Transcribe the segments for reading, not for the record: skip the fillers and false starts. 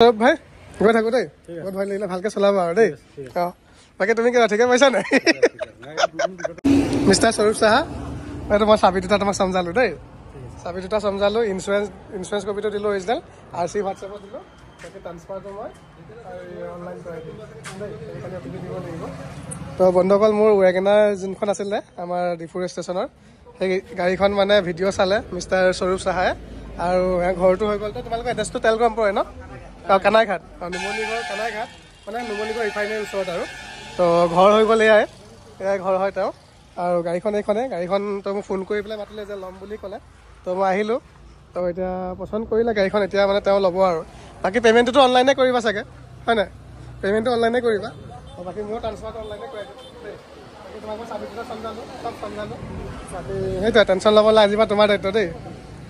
ভাই গৈ থাকো দেই বহুত ভাল লাগিলে ভালকে চলাবা আৰু দেই বাকী তুমি কিবা ঠিকে পাইছা নাই মিষ্টাৰ স্বৰূপ সাহা এইটো মই চাবি দুটা তোমাক সমজালো দেই চাবি দুটা সমজালো ইঞ্চুৰেঞ্চ কপিটো দিলো অৰিজিনেল RC হোৱাটছএপত দিলো বাকী ট্ৰান্সফাৰটো মই অনলাইন কৰাই দিম দেই এইখানে আপুনি দিব লাগিব তো বন্ধুসকল মোৰ ৱেগনাৰ যোনখন আছিলে আমাৰ ডিফুৰ ষ্টেচনৰ সেই গাড়ীখন মানে ভিডিঅ' চালে মিষ্টাৰ স্বৰূপ সাহায়ে আৰু ঘৰটো হৈ গ'ল তোমালোকৰ এড্ৰেছটো তেলগ্ৰাম পৰে ন কানাইঘাট নুমলীগড় কানাইঘাট মানে নুমলীগড় ৰিফাইনেৰীৰ ওচৰত আৰু তো ঘৰ হৈ গ'ল এয়াই ঘৰ হয় তেওঁ আৰু গাড়ীখন এইখনে গাড়ীখন তো মোক ফোন কৰি পেলাই মাতিলে যে ল'ম বুলি ক'লে তো মই আহিলোঁ তো এতিয়া পচন্দ কৰিলে গাড়ীখন এতিয়া মানে তেওঁ ল'ব আৰু বাকী পে'মেণ্টটোতো অনলাইনে কৰিবা চাগে হয় নাই পে'মেণ্টটো অনলাইনে কৰিবা বাকী মোৰ ট্ৰান্সফাৰটো অনলাইনে কৰাই দিম দেই বাকী তোমাক মই চাবিটো সমজালোঁ চব সমজালোঁ বাকী সেইটোৱে টেনশ্যন ল'বলৈ আজিবা তোমাৰ দায়িত্ব দেই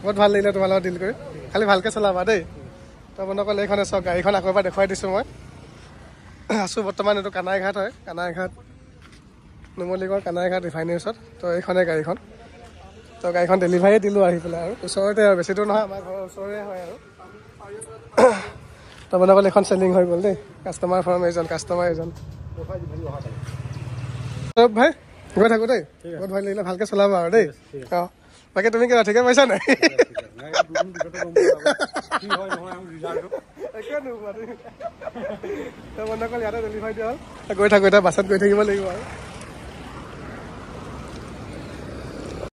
বহুত ভাল লাগিলে তোমাৰ লগত ডিল কৰি খালি ভালকৈ চলাবা দেই তো বন্ধুসকল এইখনে চাওক গাড়ীখন আকৌ এবাৰ দেখুৱাই দিছোঁ মই আছোঁ বৰ্তমান এইটো কানাইঘাট হয় কানাইঘাট নুমলীগড় কানাইঘাট ৰিফাইনেৰীৰ ওচৰত তো এইখনে গাড়ীখন তো গাড়ীখন ডেলিভাৰী দিলোঁ আহি পেলাই আৰু ওচৰতে আৰু বেছি দূৰ নহয় আমাৰ ঘৰৰ ওচৰৰে হয় আৰু তো বন্ধুসকল এইখন চেলিং হৈ গ'ল দেই কাষ্টমাৰ ফ্ৰম এজন কাষ্টমাৰ এজন ভাই গৈ থাকোঁ দেই বহুত ভাল লাগিলে ভালকৈ চলাবা আৰু দেই বাকী তুমি কিবা ঠিকে পাইছা নাই বন্ধুসকল ইয়াতে ডেলিভাৰী দিয়া হ'ল গৈ থাকোঁ এতিয়া বাছত গৈ থাকিব লাগিব আৰু